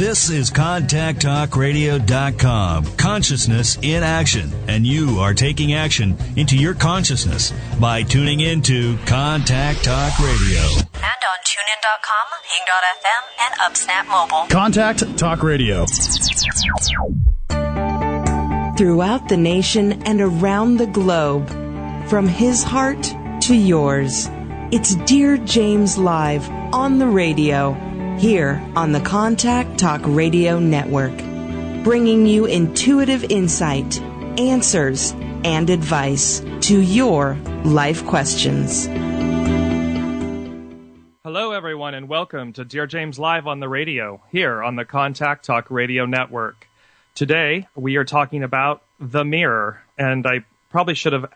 This is ContactTalkRadio.com. Consciousness in action. And you are taking action into your consciousness by tuning into Contact Talk Radio. And on TuneIn.com, Ping.fm, and UpSnap Mobile. Contact Talk Radio. Throughout the nation and around the globe, from his heart to yours, it's Dearjames Live on the radio, here on the Contact Talk Radio Network, bringing you intuitive insight, answers, and advice to your life questions. Hello, everyone, and welcome to Dearjames Live on the radio, here on the Contact Talk Radio Network. Today, we are talking about the mirror, and I probably should have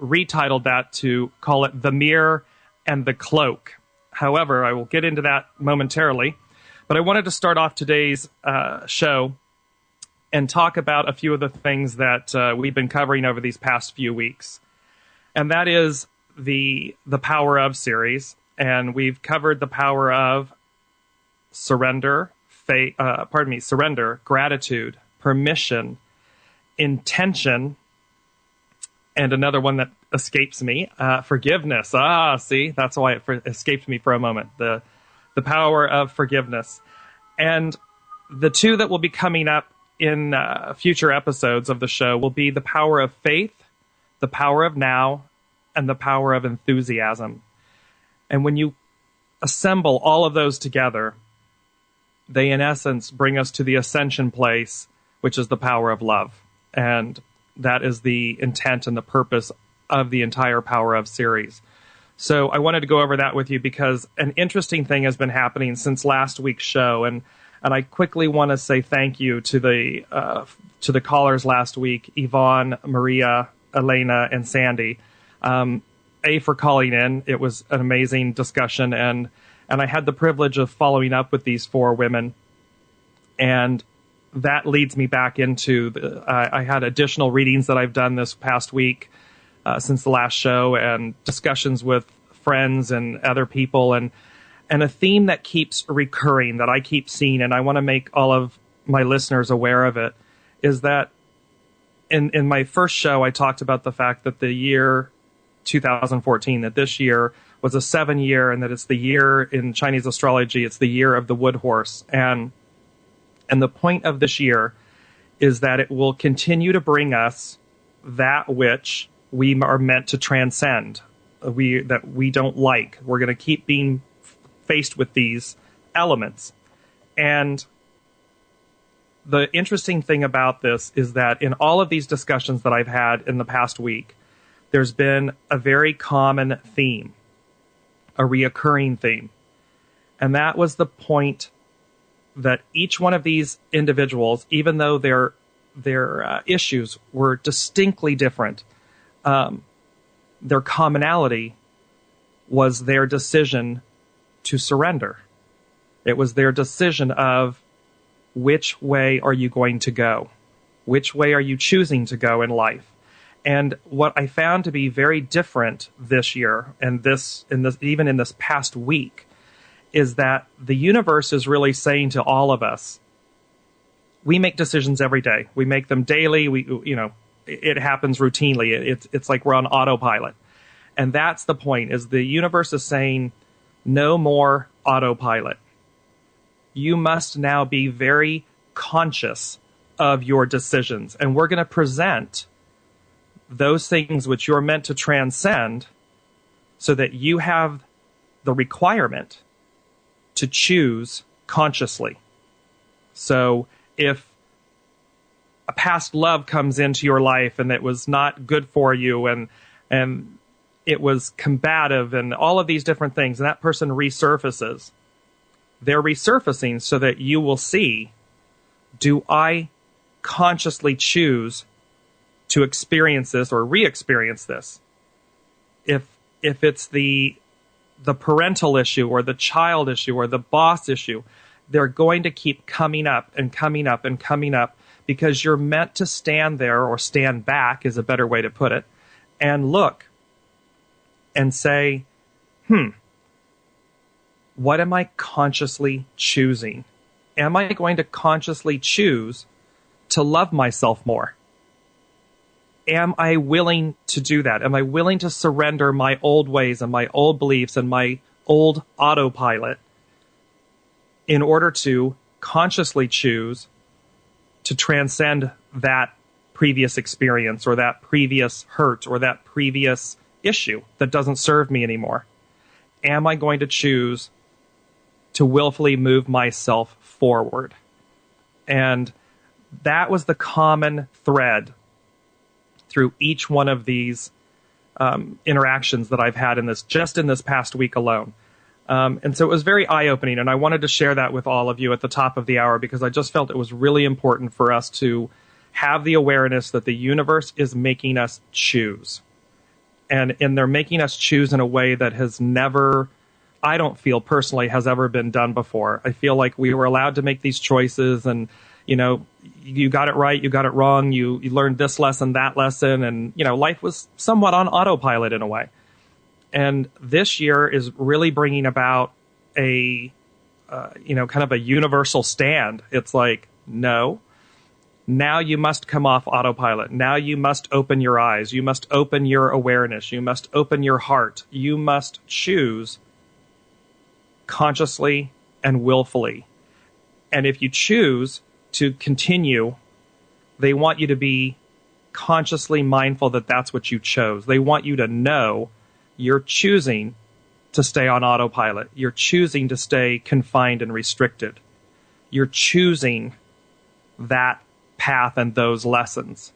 retitled that to call it The Mirror and the Cloak. However, I will get into that momentarily. But I wanted to start off today's show and talk about a few of the things that we've been covering over these past few weeks. And that is the Power Of series. And we've covered the power of surrender, surrender, gratitude, permission, intention, and another one that escapes me, forgiveness. See, that's why it escaped me for a moment. The power of forgiveness. And the two that will be coming up in future episodes of the show will be the power of faith, the power of now, and the power of enthusiasm. And when you assemble all of those together, they in essence bring us to the ascension place, which is the power of love. And that is the intent and the purpose of the entire Power Of series. So I wanted to go over that with you because an interesting thing has been happening since last week's show, and I quickly want to say thank you to the callers last week, Yvonne, Maria, Elena, and Sandy. For calling in. It was an amazing discussion, and I had the privilege of following up with these four women, and that leads me back into I had additional readings that I've done this past week since the last show, and discussions with friends and other people, and a theme that keeps recurring that I keep seeing, and I want to make all of my listeners aware of it, is that in my first show I talked about the fact that the year 2014, that this year was a 7-year, and that it's the year in Chinese astrology, it's the year of the wood horse. And the point of this year is that it will continue to bring us that which we are meant to transcend, that we don't like. We're going to keep being faced with these elements. And the interesting thing about this is that in all of these discussions that I've had in the past week, there's been a very common theme, a reoccurring theme. And that was the point that each one of these individuals, even though their issues were distinctly different, their commonality was their decision to surrender. It was their decision of which way are you going to go? Which way are you choosing to go in life? And what I found to be very different this year, and even in this past week, is that the universe is really saying to all of us, we make decisions every day. We make them daily. It happens routinely. It's like we're on autopilot. And that's the point, is the universe is saying, no more autopilot. You must now be very conscious of your decisions. And we're going to present those things which you're meant to transcend so that you have the requirement to choose consciously. So if a past love comes into your life and it was not good for you and it was combative and all of these different things, and that person resurfaces, they're resurfacing so that you will see, do I consciously choose to experience this or re-experience this? If it's the parental issue or the child issue or the boss issue, they're going to keep coming up and coming up and coming up because you're meant to stand there, or stand back is a better way to put it, and look and say, what am I consciously choosing? am I going to consciously choose to love myself more? Am I willing to do that? Am I willing to surrender my old ways and my old beliefs and my old autopilot in order to consciously choose to transcend that previous experience or that previous hurt or that previous issue that doesn't serve me anymore? Am I going to choose to willfully move myself forward? And that was the common thread through each one of these interactions that I've had in this past week alone. And so it was very eye-opening, and I wanted to share that with all of you at the top of the hour because I just felt it was really important for us to have the awareness that the universe is making us choose. And they're making us choose in a way that has never, I don't feel personally, has ever been done before. I feel like we were allowed to make these choices and, you got it right, you got it wrong, you learned this lesson, that lesson, and, life was somewhat on autopilot in a way. And this year is really bringing about a, kind of a universal stand. It's like, no, now you must come off autopilot. Now you must open your eyes. You must open your awareness. You must open your heart. You must choose consciously and willfully. And if you choose to continue, they want you to be consciously mindful that that's what you chose. They want you to know you're choosing to stay on autopilot. You're choosing to stay confined and restricted. You're choosing that path and those lessons.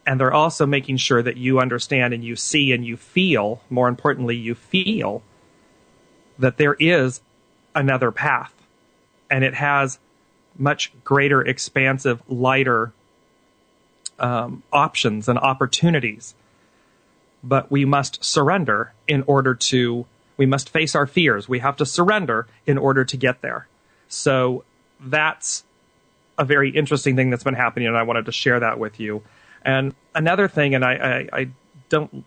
And they're also making sure that you understand and you see and you feel, more importantly, you feel that there is another path. And it has much greater, expansive, lighter options and opportunities. But we must surrender we must face our fears. We have to surrender in order to get there. So that's a very interesting thing that's been happening, and I wanted to share that with you. And another thing, and I don't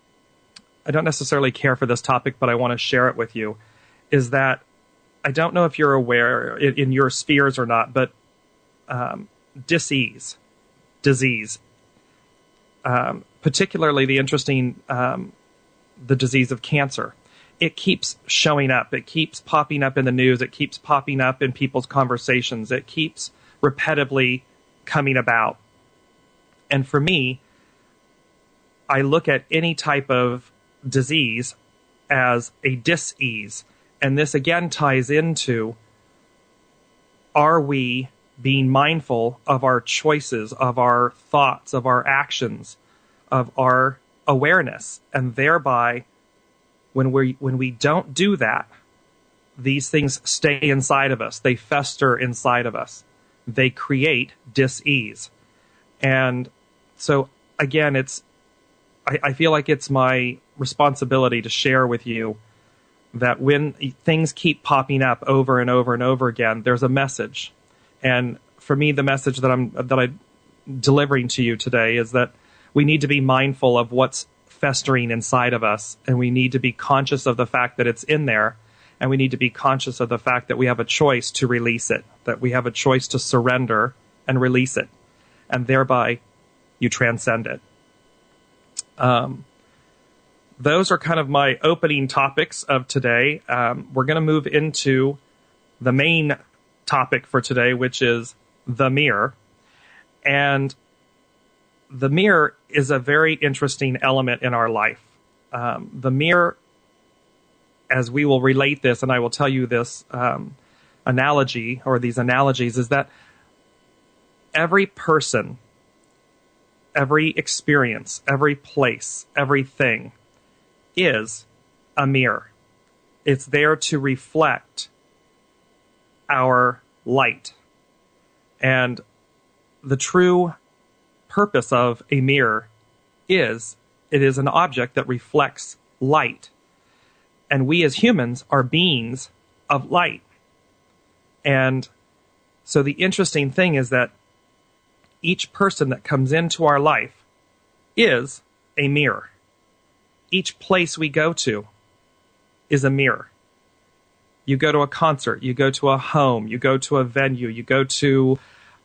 necessarily care for this topic, but I want to share it with you, is that I don't know if you're aware in your spheres or not, but disease, particularly the interesting, the disease of cancer. It keeps showing up. It keeps popping up in the news. It keeps popping up in people's conversations. It keeps repetitively coming about. And for me, I look at any type of disease as a dis-ease. And this again ties into, are we being mindful of our choices, of our thoughts, of our actions, of our awareness? And thereby, when we don't do that, these things stay inside of us. They fester inside of us. They create dis-ease. And so, again, I feel like it's my responsibility to share with you that when things keep popping up over and over and over again, there's a message. And for me, the message that I'm delivering to you today is that we need to be mindful of what's festering inside of us, and we need to be conscious of the fact that it's in there, and we need to be conscious of the fact that we have a choice to release it, that we have a choice to surrender and release it, and thereby you transcend it. Those are kind of my opening topics of today. We're going to move into the main topic for today, which is the mirror. And the mirror is a very interesting element in our life. The mirror, as we will relate this, and I will tell you this analogy, or these analogies, is that every person, every experience, every place, everything is a mirror. It's there to reflect our light. And the true purpose of a mirror is it is an object that reflects light. And we as humans are beings of light. And so the interesting thing is that each person that comes into our life is a mirror. Each place we go to is a mirror. You go to a concert, you go to a home, you go to a venue, you go to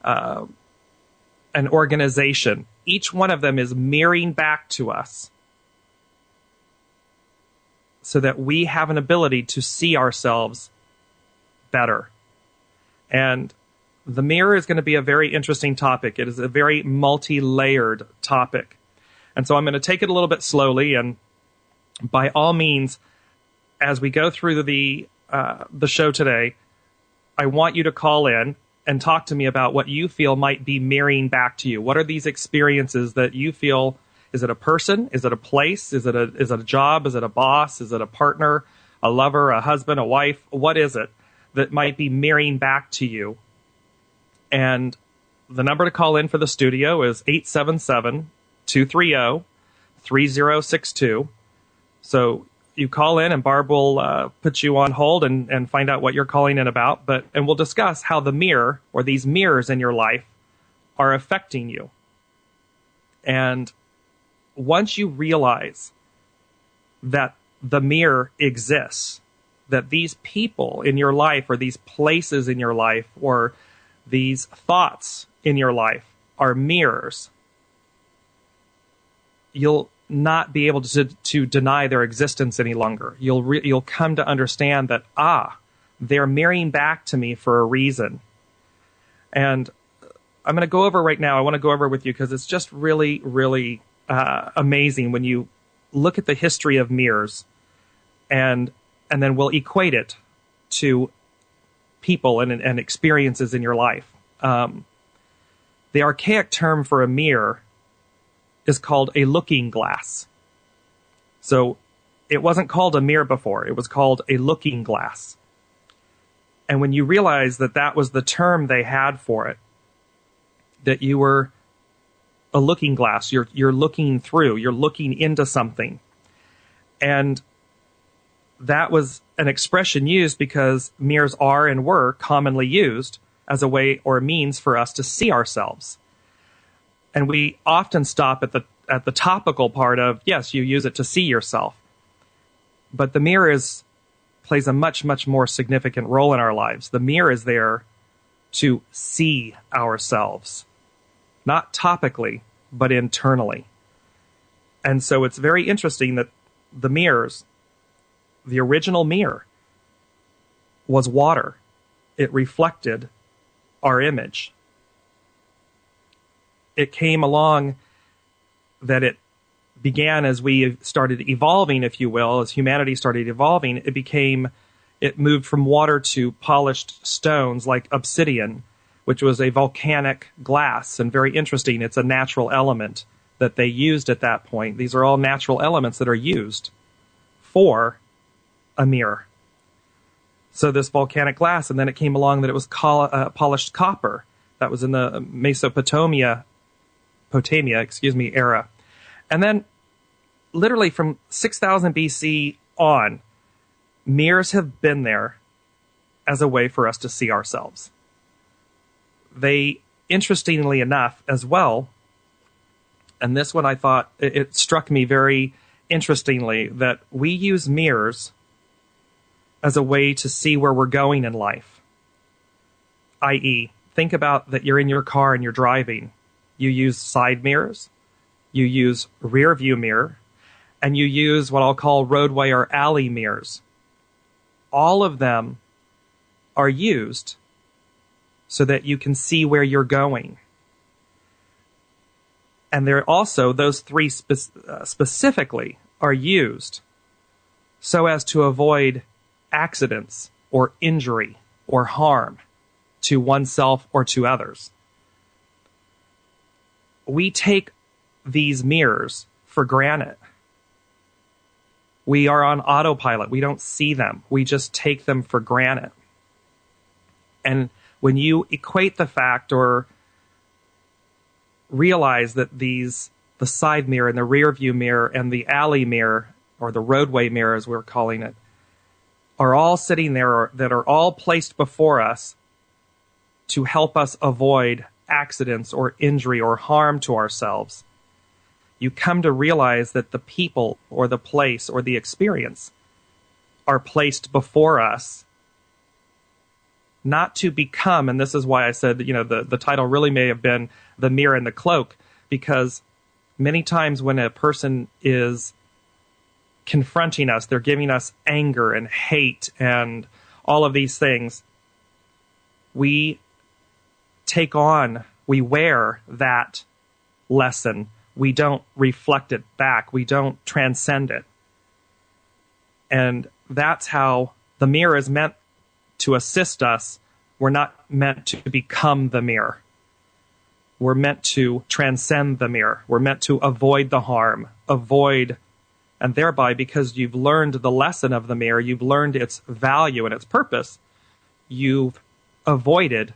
an organization. Each one of them is mirroring back to us so that we have an ability to see ourselves better. And the mirror is going to be a very interesting topic. It is a very multi-layered topic. And so I'm going to take it a little bit slowly, and by all means, as we go through the show today, I want you to call in and talk to me about what you feel might be mirroring back to you. What are these experiences that you feel? Is it a person? Is it a place? Is it a job? Is it a boss? Is it a partner, a lover, a husband, a wife? What is it that might be mirroring back to you? And the number to call in for the studio is 877-230-3062. So you call in, and Barb will put you on hold and find out what you're calling in about. And we'll discuss how the mirror, or these mirrors in your life, are affecting you. And once you realize that the mirror exists, that these people in your life, or these places in your life, or these thoughts in your life are mirrors, you'll not be able to deny their existence any longer. You'll come to understand that, they're mirroring back to me for a reason. And I'm going to go over right now. I want to go over with you because it's just really, really amazing when you look at the history of mirrors, and then we'll equate it to people and experiences in your life. The archaic term for a mirror is called a looking glass. So it wasn't called a mirror before. It was called a looking glass. And when you realize that that was the term they had for it, that you were a looking glass, you're looking through, you're looking into something. And that was an expression used because mirrors are and were commonly used as a way or a means for us to see ourselves. And we often stop at the topical part of, yes, you use it to see yourself. But the mirror plays a much, much more significant role in our lives. The mirror is there to see ourselves, not topically, but internally. And so it's very interesting that the mirrors, the original mirror, was water. It reflected our image. It came along that it began as we started evolving, if you will, as humanity started evolving, it moved from water to polished stones like obsidian, which was a volcanic glass, and very interesting. It's a natural element that they used at that point. These are all natural elements that are used for a mirror. So this volcanic glass, and then it came along that it was polished copper. That was in the Mesopotamia era. And then literally from 6000 BC on, mirrors have been there as a way for us to see ourselves. They, interestingly enough as well, and this one I thought, it struck me very interestingly, that we use mirrors as a way to see where we're going in life. I.e., think about that you're in your car and you're driving. You use side mirrors, you use rear view mirror, and you use what I'll call roadway or alley mirrors. All of them are used so that you can see where you're going. And they're also, those three specifically are used so as to avoid accidents or injury or harm to oneself or to others. We take these mirrors for granted. We are on autopilot. We don't see them. We just take them for granted. And when you equate the fact or realize that the side mirror and the rear view mirror and the alley mirror, or the roadway mirror as we're calling it, are all sitting there, that are all placed before us to help us avoid accidents or injury or harm to ourselves, you come to realize that the people or the place or the experience are placed before us not to become, and this is why I said, the title really may have been The Mirror and the Cloak, because many times when a person is confronting us, they're giving us anger and hate and all of these things, we wear that lesson. We don't reflect it back. We don't transcend it. And that's how the mirror is meant to assist us. We're not meant to become the mirror. We're meant to transcend the mirror. We're meant to avoid the harm, and thereby, because you've learned the lesson of the mirror, you've learned its value and its purpose, you've avoided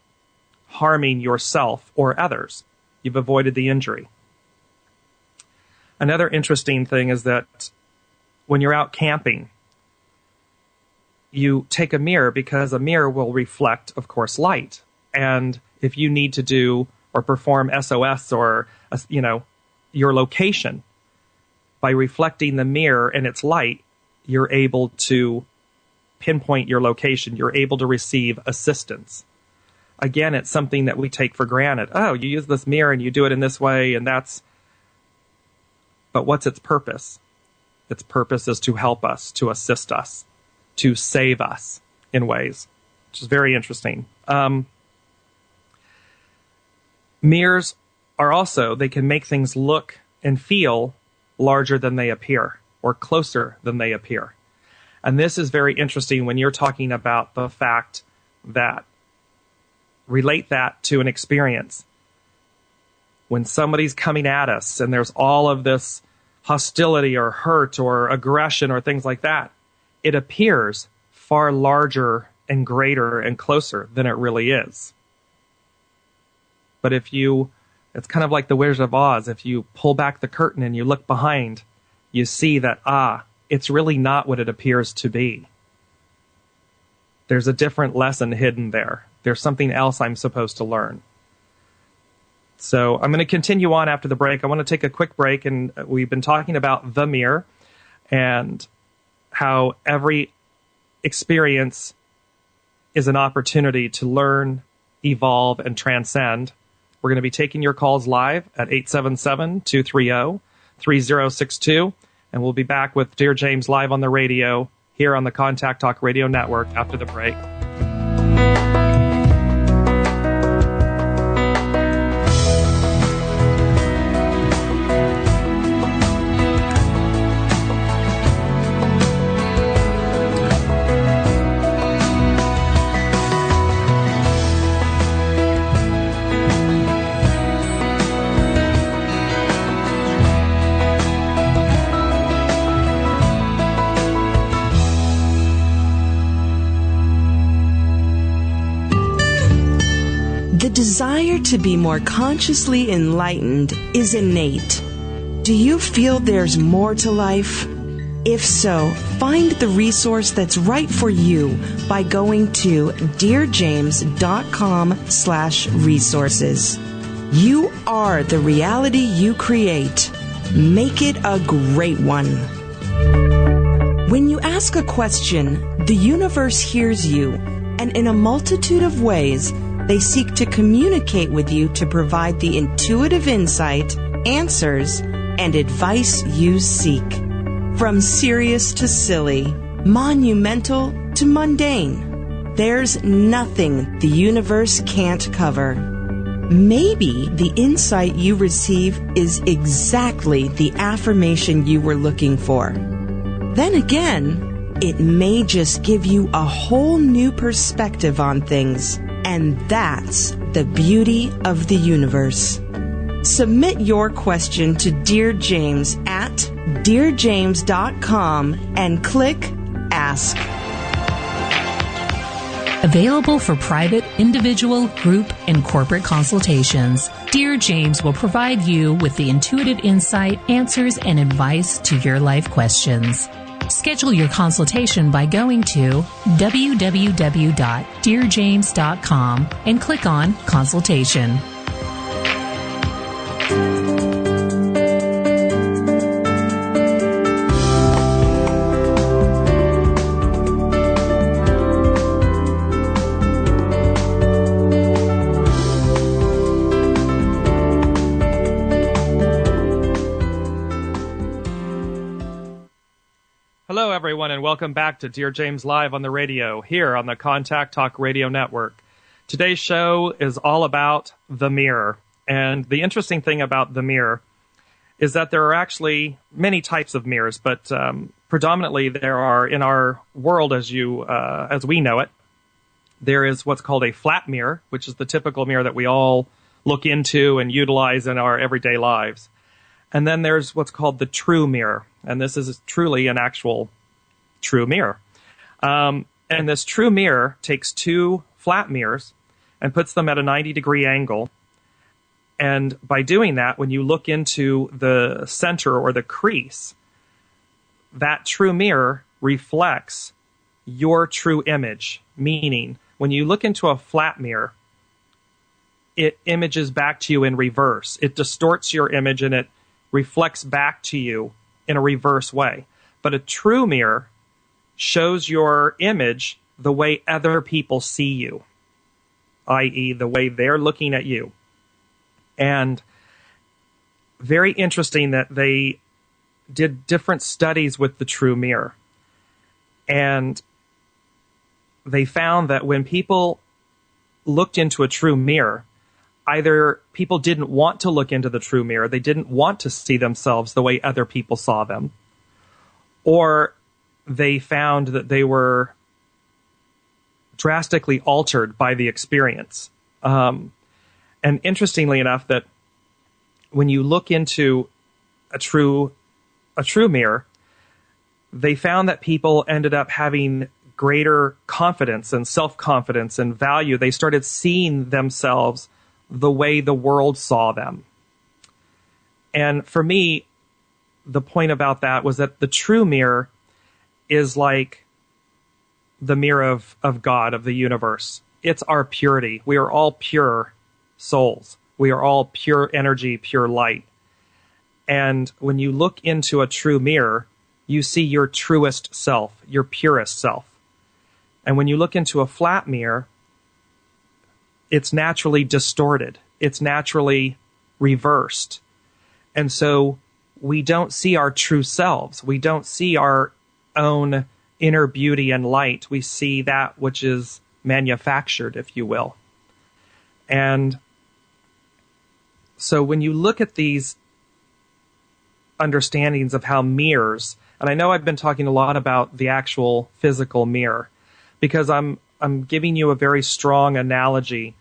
harming yourself or others. You've avoided the injury. Another interesting thing is that when you're out camping, you take a mirror because a mirror will reflect, of course, light. And if you need to do or perform SOS or, your location, by reflecting the mirror and its light, you're able to pinpoint your location. You're able to receive assistance. Again, it's something that we take for granted. Oh, you use this mirror and you do it in this way, and that's... But what's its purpose? Its purpose is to help us, to assist us, to save us in ways, which is very interesting. Mirrors are also, they can make things look and feel larger than they appear, or closer than they appear. And this is very interesting when you're talking about the fact that, relate that to an experience. When somebody's coming at us and there's all of this hostility or hurt or aggression or things like that, it appears far larger and greater and closer than it really is. But it's kind of like the Wizard of Oz. If you pull back the curtain and you look behind, you see that, it's really not what it appears to be. There's a different lesson hidden there. There's something else I'm supposed to learn. So I'm going to continue on after the break. I want to take a quick break, and we've been talking about the mirror and how every experience is an opportunity to learn, evolve, and transcend. We're going to be taking your calls live at 877-230-3062, and we'll be back with Dearjames live on the radio here on the Contact Talk Radio Network after the break. The desire to be more consciously enlightened is innate. Do you feel there's more to life? If so, find the resource that's right for you by going to dearjames.com/resources. You are the reality you create. Make it a great one. When you ask a question, the universe hears you, and in a multitude of ways, they seek to communicate with you to provide the intuitive insight, answers, and advice you seek. From serious to silly, monumental to mundane, there's nothing the universe can't cover. Maybe the insight you receive is exactly the affirmation you were looking for. Then again, it may just give you a whole new perspective on things. And that's the beauty of the universe. Submit your question to Dear James at dearjames.com and click Ask. Available for private, individual, group, and corporate consultations, Dear James will provide you with the intuitive insight, answers, and advice to your life questions. Schedule your consultation by going to www.dearjames.com and click on Consultation. everyone, and welcome back to Dearjames Live on the radio, here on the Contact Talk Radio Network. Today's show is all about the mirror. And the interesting thing about the mirror is that there are actually many types of mirrors, but predominantly there are, in our world as we know it, there is what's called a flat mirror, which is the typical mirror that we all look into and utilize in our everyday lives. And then there's what's called the true mirror, and this is truly an actual true mirror. And this true mirror takes two flat mirrors and puts them at a 90-degree angle. And by doing that, when you look into the center or the crease, that true mirror reflects your true image. Meaning, when you look into a flat mirror, it images back to you in reverse. It distorts your image and it reflects back to you in a reverse way. But a true mirror shows your image the way other people see you, i.e., the way they're looking at you. And very interesting that they did different studies with the true mirror. And they found that when people looked into a true mirror, either people didn't want to look into the true mirror, they didn't want to see themselves the way other people saw them, or they found that they were drastically altered by the experience. And interestingly enough, that when you look into a true mirror, they found that people ended up having greater confidence and self-confidence and value. They started seeing themselves the way the world saw them. And for me, the point about that was that the true mirror is like the mirror of God, of the universe. It's our purity. We are all pure souls. We are all pure energy, pure light. And when you look into a true mirror, you see your truest self, your purest self. And when you look into a flat mirror, it's naturally distorted. It's naturally reversed. And so we don't see our true selves. We don't see our own inner beauty and light. We see that which is manufactured, if you will. And so when you look at these understandings of how mirrors, and I know I've been talking a lot about the actual physical mirror, because I'm giving you a very strong analogy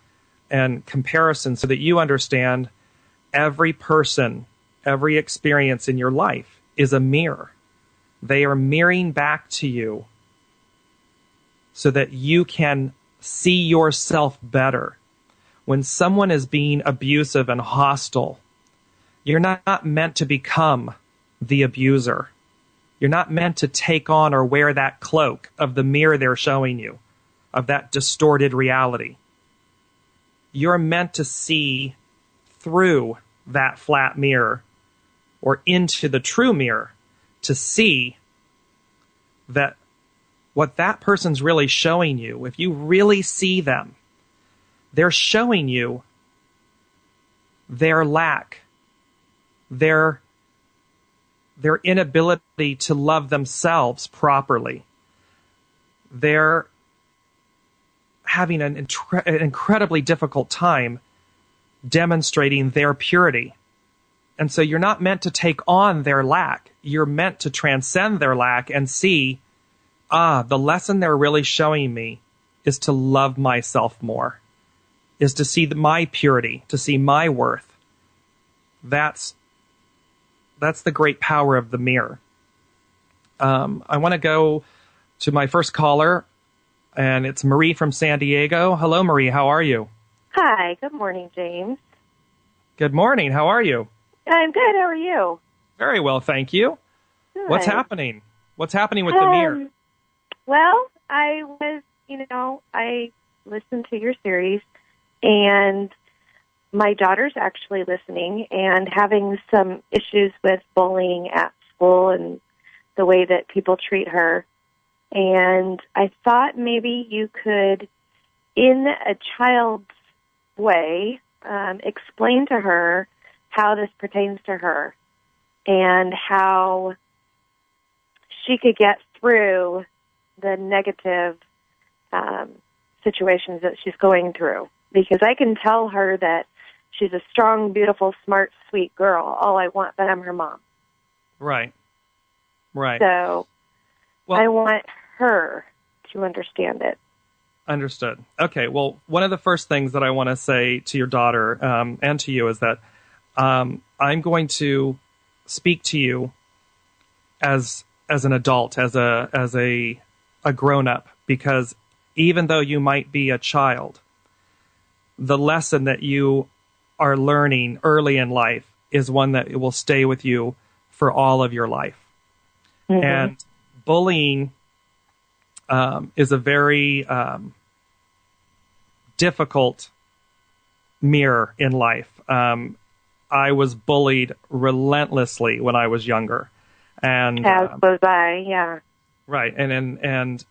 and comparison so that you understand every person, every experience in your life is a mirror. They are mirroring back to you so that you can see yourself better. When someone is being abusive and hostile, you're not meant to become the abuser. You're not meant to take on or wear that cloak of the mirror they're showing you, of that distorted reality. You're meant to see through that flat mirror or into the true mirror to see that what that person's really showing you, if you really see them, they're showing you their lack, their inability to love themselves properly. They're having an incredibly difficult time demonstrating their purity. And so you're not meant to take on their lack. You're meant to transcend their lack and see, the lesson they're really showing me is to love myself more, is to see my purity, to see my worth. That's the great power of the mirror. I want to go to my first caller, and it's Marie from San Diego. Hello, Marie. How are you? Hi. Good morning, James. Good morning. How are you? I'm good. How are you? Very well, thank you. Good. What's happening? What's happening with the mirror? Well, I listened to your series, and my daughter's actually listening and having some issues with bullying at school and the way that people treat her. And I thought maybe you could, in a child's way, explain to her how this pertains to her and how she could get through the negative situations that she's going through. Because I can tell her that she's a strong, beautiful, smart, sweet girl, all I want, but I'm her mom. Right. So I want her to understand it. Understood. Okay, well, one of the first things that I want to say to your daughter and to you is that I'm going to speak to you as an adult, as a grown-up, because even though you might be a child, the lesson that you are learning early in life is one that will stay with you for all of your life. Mm-hmm. And bullying is a very difficult mirror in life. I was bullied relentlessly when I was younger. And as was I, yeah. Right. And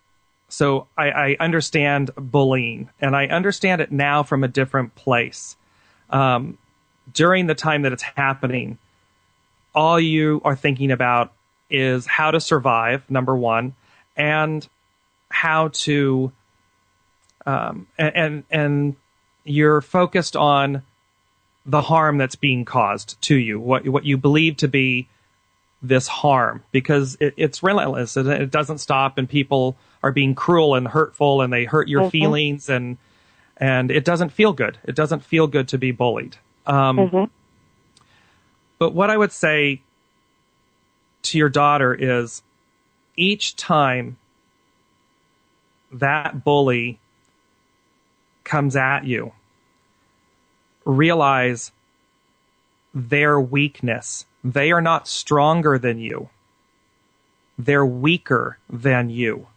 so I understand bullying, and I understand it now from a different place. During the time that it's happening, all you are thinking about is how to survive, number one, and how to, and you're focused on the harm that's being caused to you, what you believe to be this harm, because it's relentless and it doesn't stop, and people are being cruel and hurtful, and they hurt your feelings, and it doesn't feel good. It doesn't feel good to be bullied. But what I would say to your daughter is, each time that bully comes at you, realize their weakness. They are not stronger than you. They're weaker than you.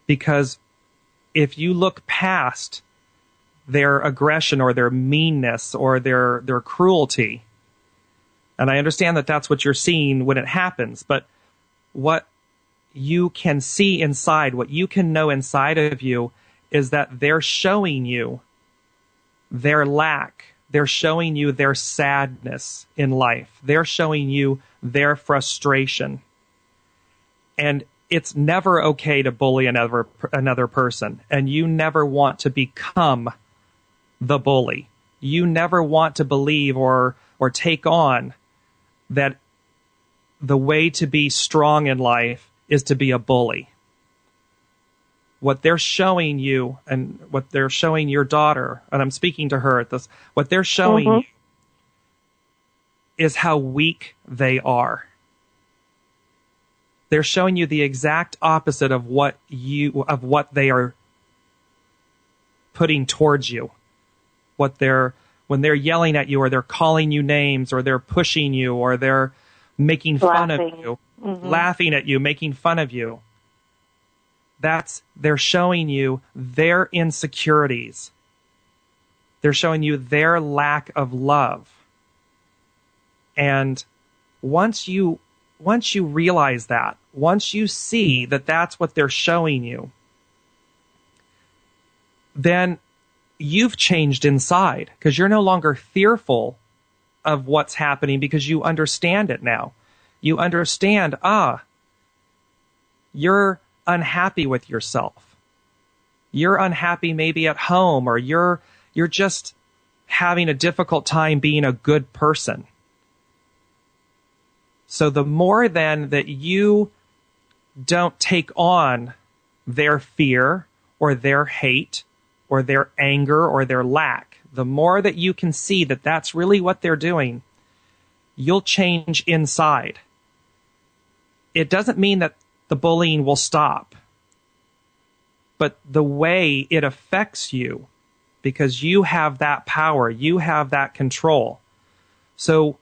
Because if you look past their aggression or their meanness or their cruelty, and I understand that that's what you're seeing when it happens, but what you can see inside, what you can know inside of you, is that they're showing you their lack. They're showing you their sadness in life. They're showing you their frustration. And it's never okay to bully another person. And you never want to become the bully. You never want to believe or take on that the way to be strong in life is to be a bully. What they're showing you, and what they're showing your daughter, and I'm speaking to her at this, what they're showing you is how weak they are. They're showing you the exact opposite of what they are putting towards you. When they're yelling at you, or they're calling you names, or they're pushing you, or they're making fun of you, laughing at you, making fun of you. They're showing you their insecurities. They're showing you their lack of love. And once you realize that, once you see that that's what they're showing you, then you've changed inside, because you're no longer fearful of what's happening, because you understand it now. You understand, you're unhappy with yourself. You're unhappy maybe at home, or you're just having a difficult time being a good person. So the more then that you don't take on their fear or their hate or their anger or their lack, the more that you can see that that's really what they're doing, you'll change inside. It doesn't mean that the bullying will stop, but the way it affects you, because you have that power, you have that control. So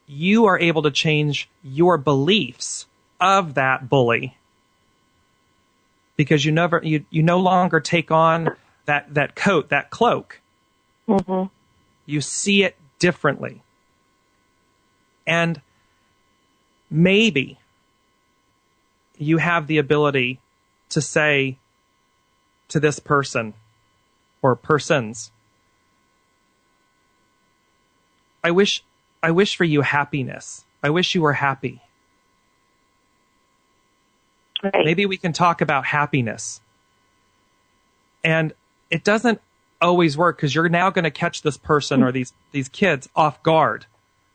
you are able to change your beliefs of that bully, because you no longer take on that coat, that cloak. You see it differently. And maybe you have the ability to say to this person or persons, I wish for you happiness. I wish you were happy. Right. Maybe we can talk about happiness. And it doesn't always work because you're now going to catch this person or these kids off guard.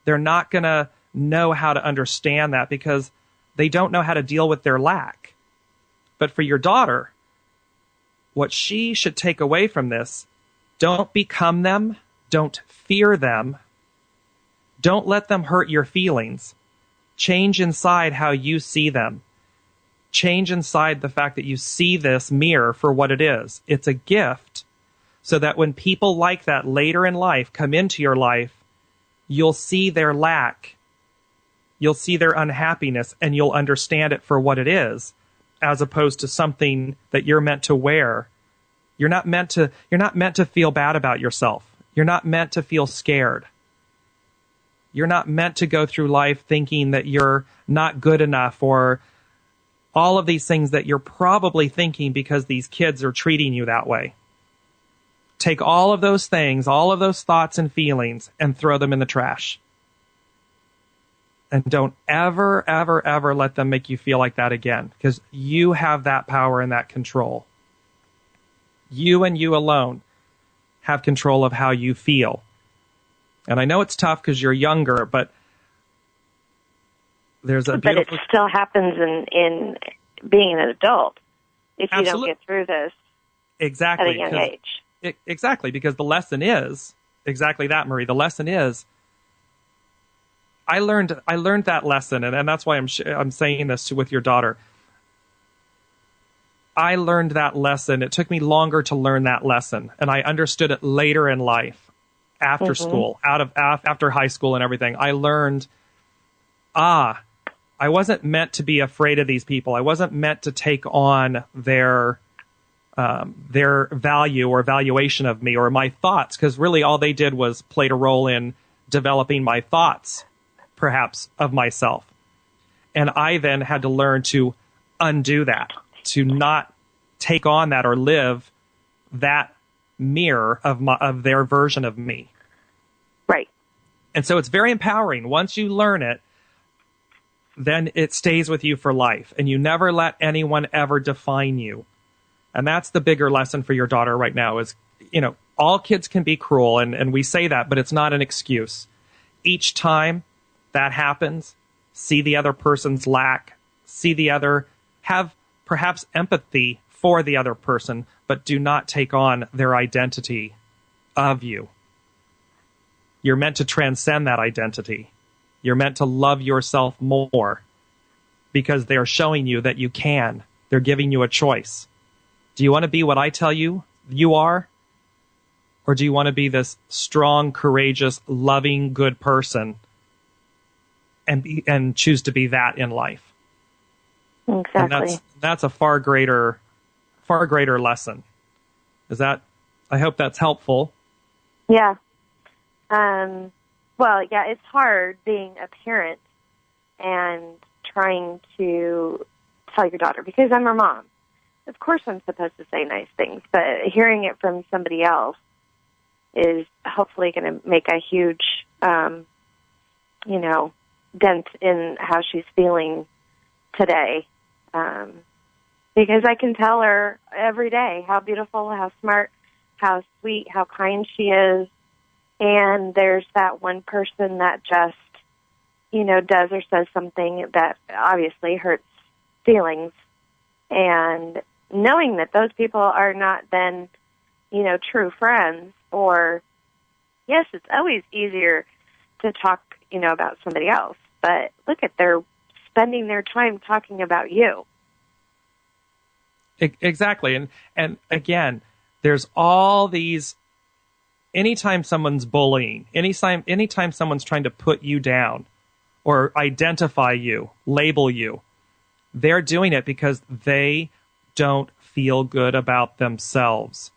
They're not going to know how to understand that because they don't know how to deal with their lack. But for your daughter, what she should take away from this, don't become them, don't fear them, don't let them hurt your feelings. Change inside how you see them. Change inside the fact that you see this mirror for what it is. It's a gift so that when people like that later in life come into your life, you'll see their lack, you'll see their unhappiness, and you'll understand it for what it is, as opposed to something that you're meant to wear. You're not meant to feel bad about yourself. You're not meant to feel scared. You're not meant to go through life thinking that you're not good enough or all of these things that you're probably thinking because these kids are treating you that way. Take all of those things, all of those thoughts and feelings, and throw them in the trash. And don't ever, ever, ever let them make you feel like that again, because you have that power and that control. You and you alone have control of how you feel. And I know it's tough because you're younger, but there's a beautiful... But it still happens in being an adult if you don't get through this at a young age. Exactly, because the lesson is exactly that, Marie. The lesson is, I learned that lesson, and that's why I'm saying this with your daughter. I learned that lesson. It took me longer to learn that lesson, and I understood it later in life, after school, after high school and everything. I learned, I wasn't meant to be afraid of these people. I wasn't meant to take on their value or valuation of me or my thoughts, because really all they did was played a role in developing my thoughts, perhaps, of myself. And I then had to learn to undo that, to not take on that or live that mirror of their version of me. Right. And so it's very empowering. Once you learn it, then it stays with you for life, and you never let anyone ever define you. And that's the bigger lesson for your daughter right now is, all kids can be cruel, and we say that, but it's not an excuse. Each time that happens, see the other person's lack, have perhaps empathy for the other person, but do not take on their identity of you. You're meant to transcend that identity. You're meant to love yourself more because they're showing you that you can. They're giving you a choice. Do you want to be what I tell you you are? Or do you want to be this strong, courageous, loving, good person and choose to be that in life? Exactly. And that's a far greater lesson. I hope that's helpful. Yeah. Well, yeah, it's hard being a parent and trying to tell your daughter, because I'm her mom. Of course I'm supposed to say nice things, but hearing it from somebody else is hopefully going to make a huge, dent in how she's feeling today. Because I can tell her every day how beautiful, how smart, how sweet, how kind she is. And there's that one person that just, does or says something that obviously hurts feelings. And knowing that those people are not then, true friends, or, yes, it's always easier to talk, about somebody else. But look at they're spending their time talking about you. Exactly. And again, there's all these, anytime someone's bullying, anytime someone's trying to put you down or identify you, label you, they're doing it because they don't feel good about themselves.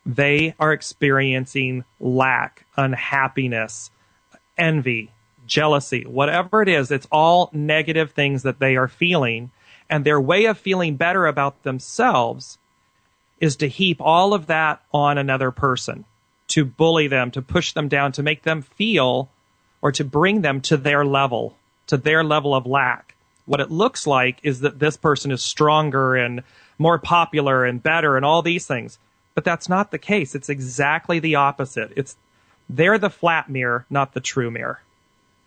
They are experiencing lack, unhappiness, envy, jealousy, whatever it is. It's all negative things that they are feeling. And their way of feeling better about themselves is to heap all of that on another person, to bully them, to push them down, to make them feel, or to bring them to their level of lack. what it looks like is that this person is stronger and more popular and better and all these things. But that's not the case. It's exactly the opposite. They're the flat mirror, not the true mirror.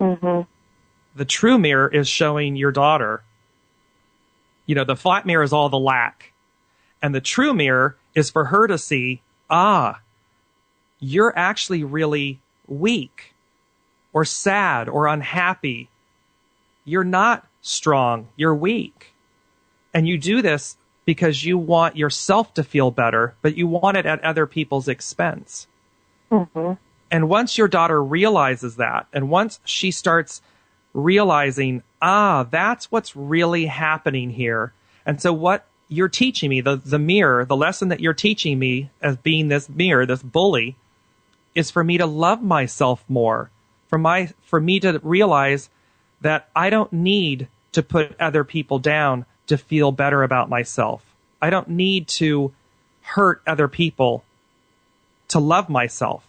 Mm-hmm. The true mirror is showing your daughter, the flat mirror is all the lack. And the true mirror is for her to see, you're actually really weak or sad or unhappy. You're not strong. You're weak. And you do this because you want yourself to feel better, but you want it at other people's expense. Mm-hmm. And once your daughter realizes that, and once she starts realizing, that's what's really happening here. And so what you're teaching me, the mirror, the lesson that you're teaching me as being this mirror, this bully, is for me to love myself more, for me to realize that I don't need to put other people down to feel better about myself. I don't need to hurt other people to love myself.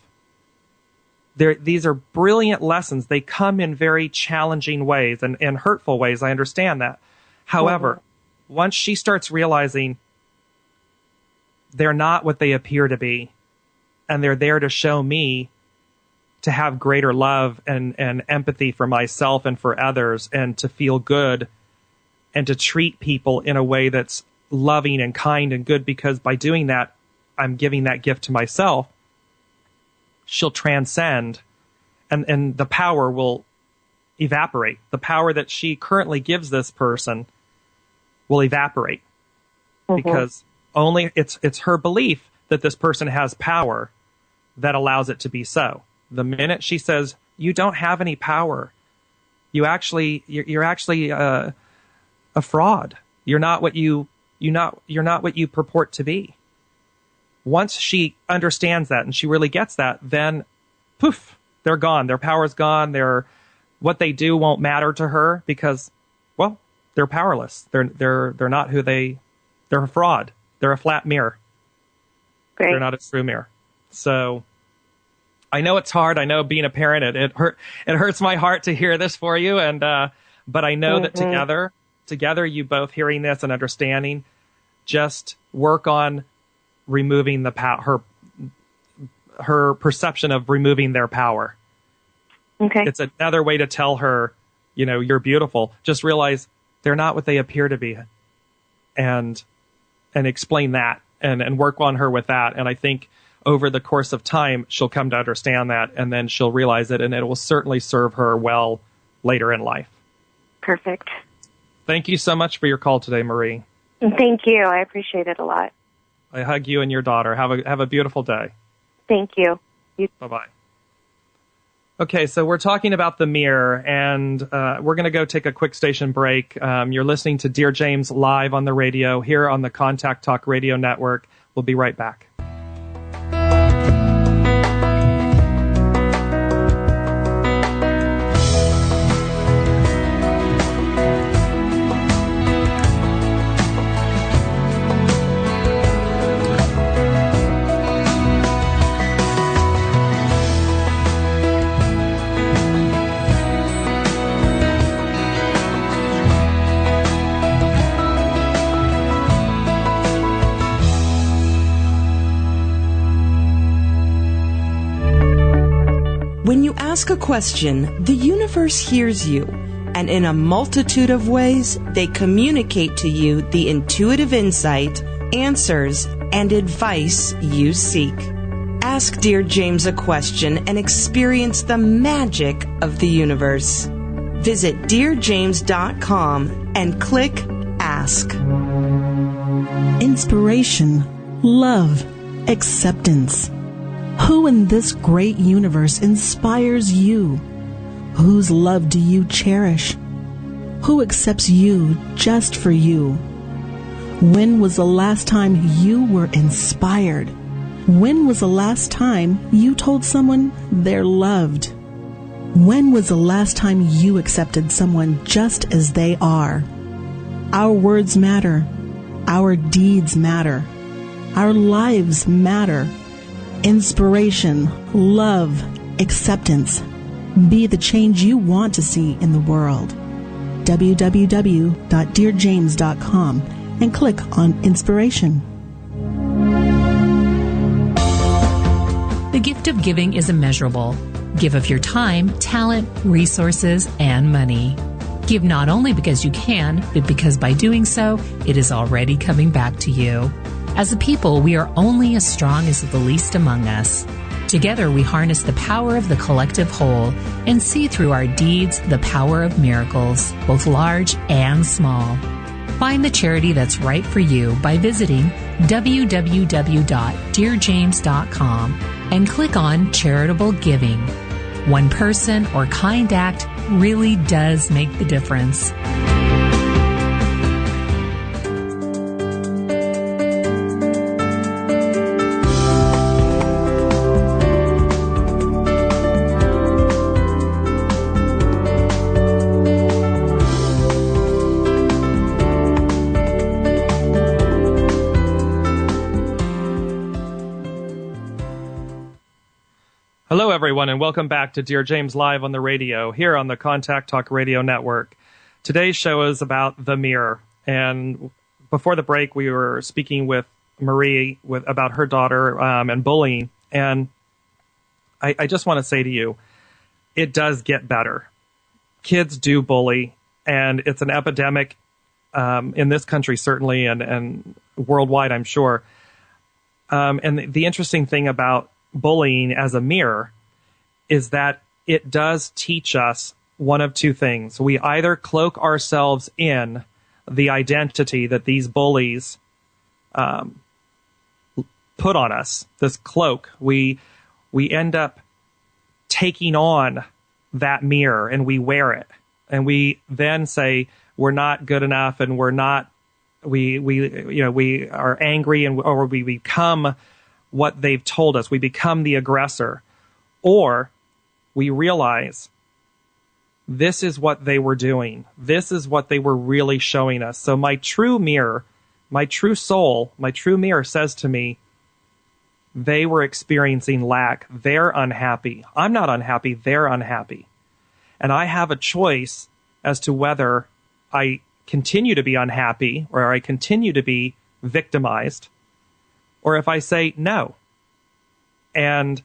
These are brilliant lessons. They come in very challenging ways and hurtful ways. I understand that. However, once she starts realizing they're not what they appear to be, and they're there to show me to have greater love and empathy for myself and for others, and to feel good and to treat people in a way that's loving and kind and good, because by doing that, I'm giving that gift to myself. She'll transcend, and the power will evaporate. The power that she currently gives this person will evaporate, because only it's her belief that this person has power that allows it to be so. The minute she says, you don't have any power, you're actually a fraud. You're not what you purport to be. Once she understands that and she really gets that, then poof, they're gone. Their power's gone. What they do won't matter to her because, well, they're powerless. They're not who they're a fraud. They're a flat mirror. Great. They're not a true mirror. So I know it's hard. I know being a parent, it hurts my heart to hear this for you. And, but I know that together, you both hearing this and understanding, just work on removing her perception of removing their power. Okay. It's another way to tell her, you're beautiful. Just realize they're not what they appear to be, and explain that and work on her with that. And I think over the course of time, she'll come to understand that, and then she'll realize it, and it will certainly serve her well later in life. Perfect. Thank you so much for your call today, Marie. Thank you. I appreciate it a lot. I hug you and your daughter. Have a beautiful day. Thank you. Bye-bye. Okay, so we're talking about the mirror, and we're going to go take a quick station break. You're listening to Dearjames live on the radio here on the Contact Talk Radio Network. We'll be right back. When you ask a question, the universe hears you, and in a multitude of ways, they communicate to you the intuitive insight, answers, and advice you seek. Ask Dearjames a question and experience the magic of the universe. Visit Dearjames.com and click Ask. Inspiration, love, acceptance. Who in this great universe inspires you? Whose love do you cherish? Who accepts you just for you? When was the last time you were inspired? When was the last time you told someone they're loved? When was the last time you accepted someone just as they are? Our words matter. Our deeds matter. Our lives matter. Inspiration, love, acceptance. Be the change you want to see in the world. www.dearjames.com and click on Inspiration. The gift of giving is immeasurable. Give of your time, talent, resources, and money. Give not only because you can, but because by doing so, it is already coming back to you. As a people, we are only as strong as the least among us. Together, we harness the power of the collective whole and see through our deeds the power of miracles, both large and small. Find the charity that's right for you by visiting www.dearjames.com and click on Charitable Giving. One person or kind act really does make the difference. Hello, everyone, and welcome back to Dear James Live on the radio, here on the Contact Talk Radio Network. Today's show is about the mirror, and before the break, we were speaking with Marie about her daughter and bullying, and I just want to say to you, it does get better. Kids do bully, and it's an epidemic in this country, certainly, and worldwide, I'm sure. And the interesting thing about bullying as a mirror is that it does teach us one of two things. We either cloak ourselves in the identity that these bullies put on us, this cloak. We end up taking on that mirror and we wear it, and we then say we're not good enough, and we are angry, or we become what they've told us. We become the aggressor, or we realize this is what they were doing. This is what they were really showing us. So my true mirror, my true soul, my true mirror says to me, they were experiencing lack. They're unhappy. I'm not unhappy. They're unhappy. And I have a choice as to whether I continue to be unhappy or I continue to be victimized, or if I say no. And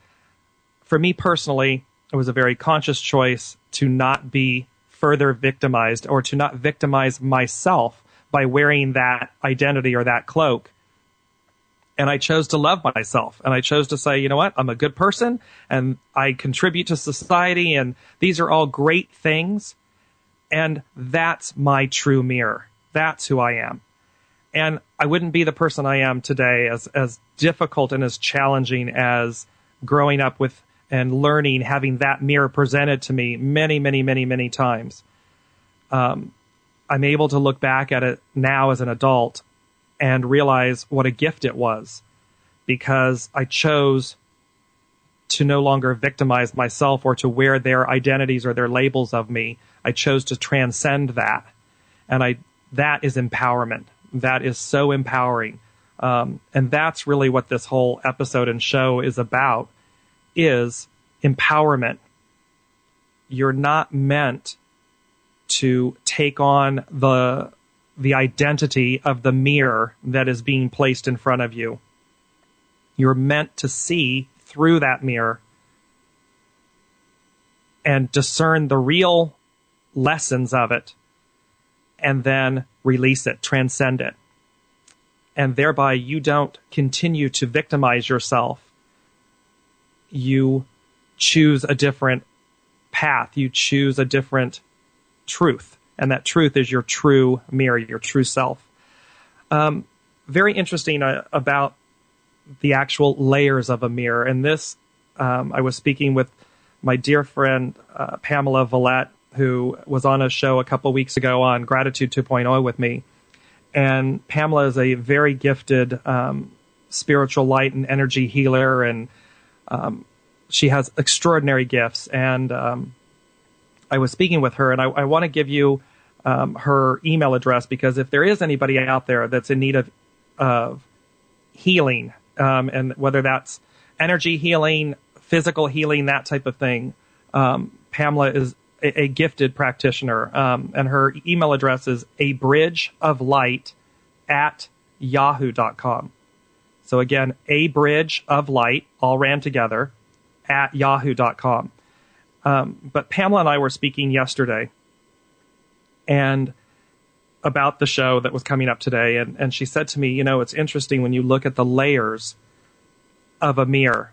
for me personally, it was a very conscious choice to not be further victimized, or to not victimize myself by wearing that identity or that cloak. And I chose to love myself. And I chose to say, you know what? I'm a good person and I contribute to society, and these are all great things. And that's my true mirror. That's who I am. And I wouldn't be the person I am today, as difficult and as challenging as growing up with and learning, having that mirror presented to me many, many, many, many times. I'm able to look back at it now as an adult and realize what a gift it was, because I chose to no longer victimize myself or to wear their identities or their labels of me. I chose to transcend that. And that is empowerment. That is so empowering. And that's really what this whole episode and show is about, is empowerment. You're not meant to take on the identity of the mirror that is being placed in front of you. You're meant to see through that mirror and discern the real lessons of it, and then release it, transcend it. And thereby you don't continue to victimize yourself. You choose a different path. You choose a different truth. And that truth is your true mirror, your true self. Very interesting about the actual layers of a mirror. And this, I was speaking with my dear friend, Pamela Vallette, who was on a show a couple weeks ago on Gratitude 2.0 with me. And Pamela is a very gifted spiritual light and energy healer, and she has extraordinary gifts. And I was speaking with her, and I want to give you her email address, because if there is anybody out there that's in need of healing, and whether that's energy healing, physical healing, that type of thing, Pamela a gifted practitioner, and her email address is abridgeoflight@yahoo.com. So again, abridgeoflight, all ran together, @yahoo.com. But Pamela and I were speaking yesterday and about the show that was coming up today, and she said to me, it's interesting when you look at the layers of a mirror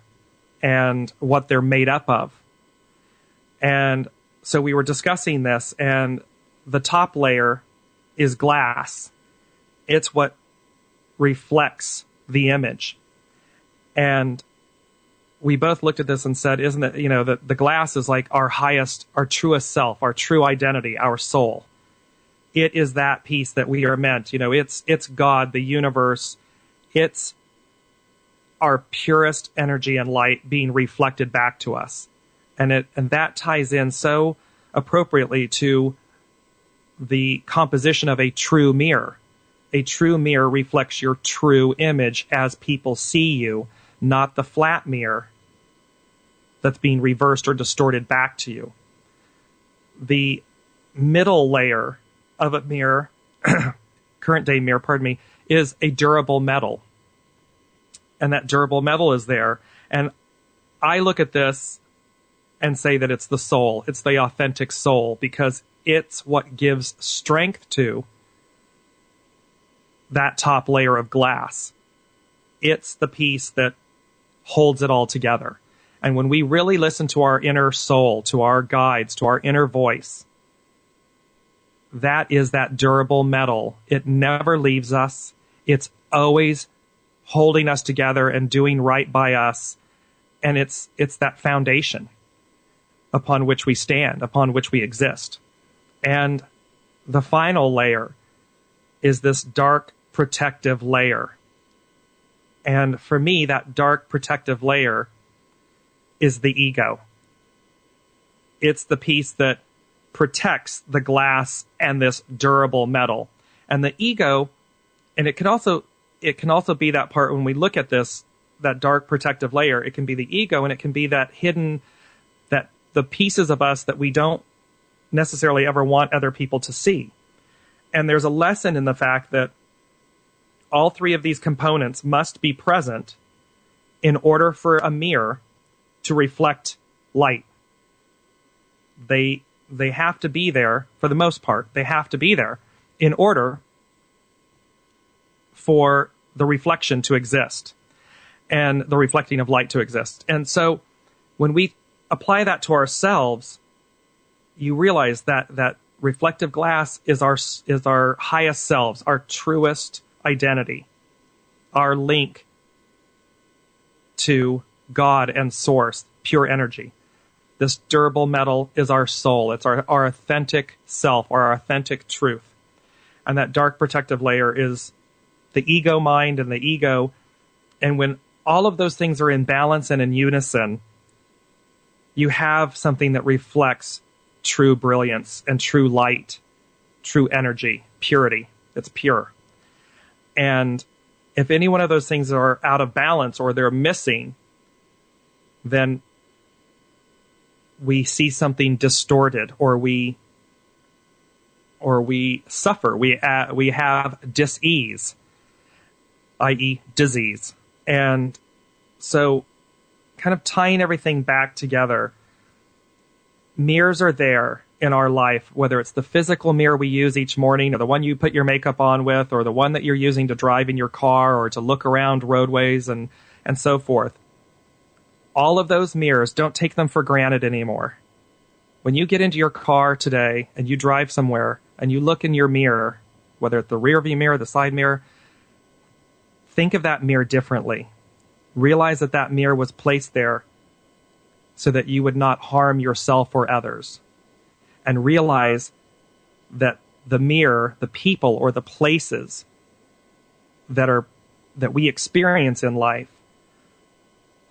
and what they're made up of. And so we were discussing this, and the top layer is glass. It's what reflects the image. And we both looked at this and said, isn't it, that the glass is like our highest, our truest self, our true identity, our soul. It is that piece that we are meant. It's God, the universe. It's our purest energy and light being reflected back to us. And that ties in so appropriately to the composition of a true mirror. A true mirror reflects your true image as people see you, not the flat mirror that's being reversed or distorted back to you. The middle layer of a mirror, current day mirror, is a durable metal. And that durable metal is there. And I look at this and say that it's the soul. It's the authentic soul, because it's what gives strength to that top layer of glass. It's the piece that holds it all together. And when we really listen to our inner soul, to our guides, to our inner voice, that is that durable metal. It never leaves us. It's always holding us together and doing right by us. And it's that foundation upon which we stand, upon which we exist. And the final layer is this dark protective layer. And for me, that dark protective layer is the ego. It's the piece that protects the glass and this durable metal. And the ego, and it can also be that part when we look at this, that dark protective layer, it can be the ego, and it can be that hidden, that the pieces of us that we don't necessarily ever want other people to see. And there's a lesson in the fact that all three of these components must be present in order for a mirror to reflect light. They have to be there for the most part. They have to be there in order for the reflection to exist and the reflecting of light to exist. And so when we apply that to ourselves, you realize that reflective glass is our highest selves, our truest identity, our link to God and source, pure energy. This durable metal is our soul. It's our authentic self, our authentic truth. And that dark protective layer is the ego mind and the ego. And when all of those things are in balance and in unison, you have something that reflects true brilliance and true light, true energy, purity. It's pure. And if any one of those things are out of balance or they're missing, then we see something distorted, or we suffer. We have dis-ease, i.e. disease. And so kind of tying everything back together, mirrors are there in our life, whether it's the physical mirror we use each morning, or the one you put your makeup on with, or the one that you're using to drive in your car or to look around roadways and so forth. All of those mirrors, don't take them for granted anymore. When you get into your car today and you drive somewhere and you look in your mirror, whether it's the rear view mirror, the side mirror, think of that mirror differently. Realize that mirror was placed there so that you would not harm yourself or others. And realize that the mirror, the people or the places that we experience in life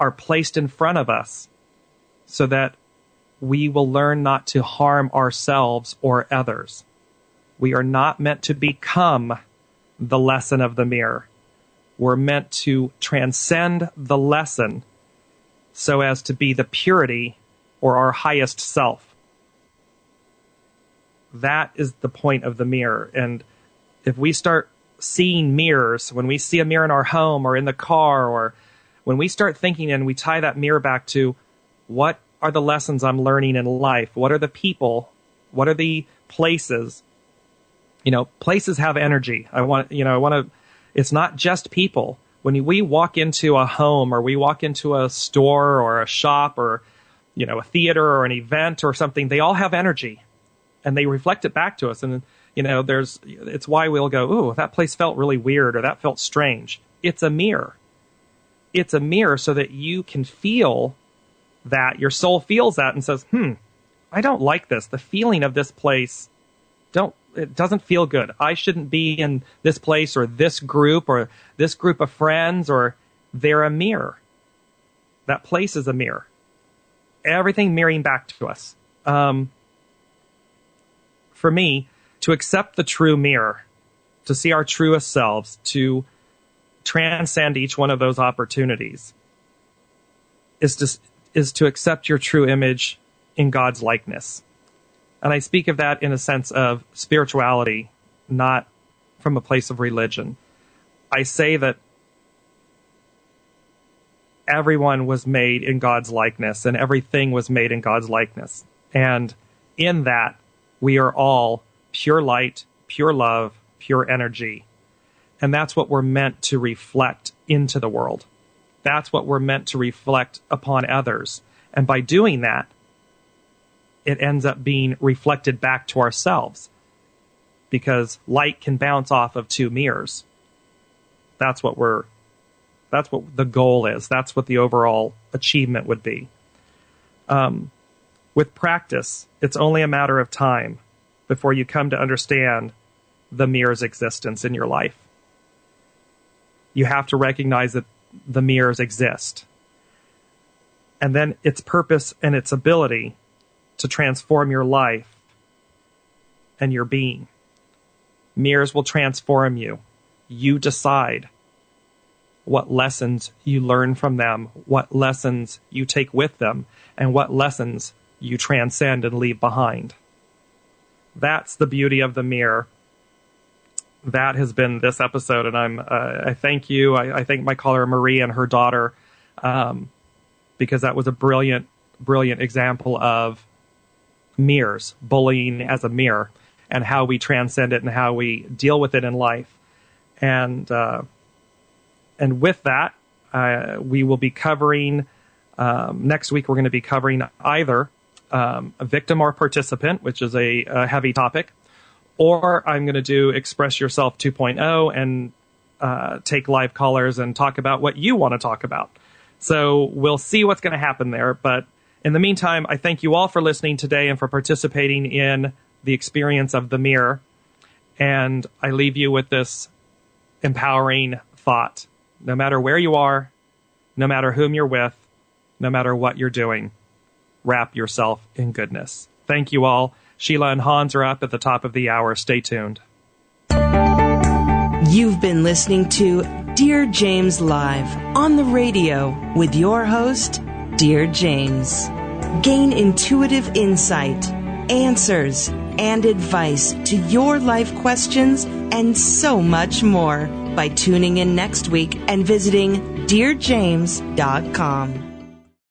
are placed in front of us so that we will learn not to harm ourselves or others. We are not meant to become the lesson of the mirror. We're meant to transcend the lesson so as to be the purity or our highest self. That is the point of the mirror. And if we start seeing mirrors, when we see a mirror in our home or in the car, or when we start thinking and we tie that mirror back to what are the lessons I'm learning in life? What are the people? What are the places? Places have energy. It's not just people. When we walk into a home, or we walk into a store or a shop, or, a theater or an event or something, they all have energy, and they reflect it back to us. And, it's why we'll go, ooh, that place felt really weird, or that felt strange. It's a mirror. It's a mirror so that you can feel that, your soul feels that and says, I don't like this. The feeling of this place, it doesn't feel good. I shouldn't be in this place, or this group of friends, or they're a mirror. That place is a mirror. Everything mirroring back to us. For me, to accept the true mirror, to see our truest selves, to transcend each one of those opportunities, is to accept your true image in God's likeness. And I speak of that in a sense of spirituality, not from a place of religion. I say that everyone was made in God's likeness, and everything was made in God's likeness. And in that, we are all pure light, pure love, pure energy. And that's what we're meant to reflect into the world. That's what we're meant to reflect upon others. And by doing that, it ends up being reflected back to ourselves, because light can bounce off of two mirrors. That's what the goal is. That's what the overall achievement would be. With practice, it's only a matter of time before you come to understand the mirror's existence in your life. You have to recognize that the mirrors exist, and then its purpose and its ability to transform your life and your being. Mirrors will transform you. You decide what lessons you learn from them, what lessons you take with them, and what lessons you transcend and leave behind. That's the beauty of the mirror. That has been this episode, and I thank you. I thank my caller Marie and her daughter, because that was a brilliant example of mirrors, bullying as a mirror, and how we transcend it and how we deal with it in life. And with that, we will be covering next week. We're going to be covering either a victim or participant, which is a heavy topic, or I'm going to do Express Yourself 2.0 and take live callers and talk about what you want to talk about. So we'll see what's going to happen there. But in the meantime, I thank you all for listening today and for participating in the experience of the mirror. And I leave you with this empowering thought. No matter where you are, no matter whom you're with, no matter what you're doing, wrap yourself in goodness. Thank you all. Sheila and Hans are up at the top of the hour. Stay tuned. You've been listening to Dearjames Live on the radio with your host, Dearjames. Gain intuitive insight, answers, and advice to your life questions and so much more by tuning in next week and visiting Dearjames.com.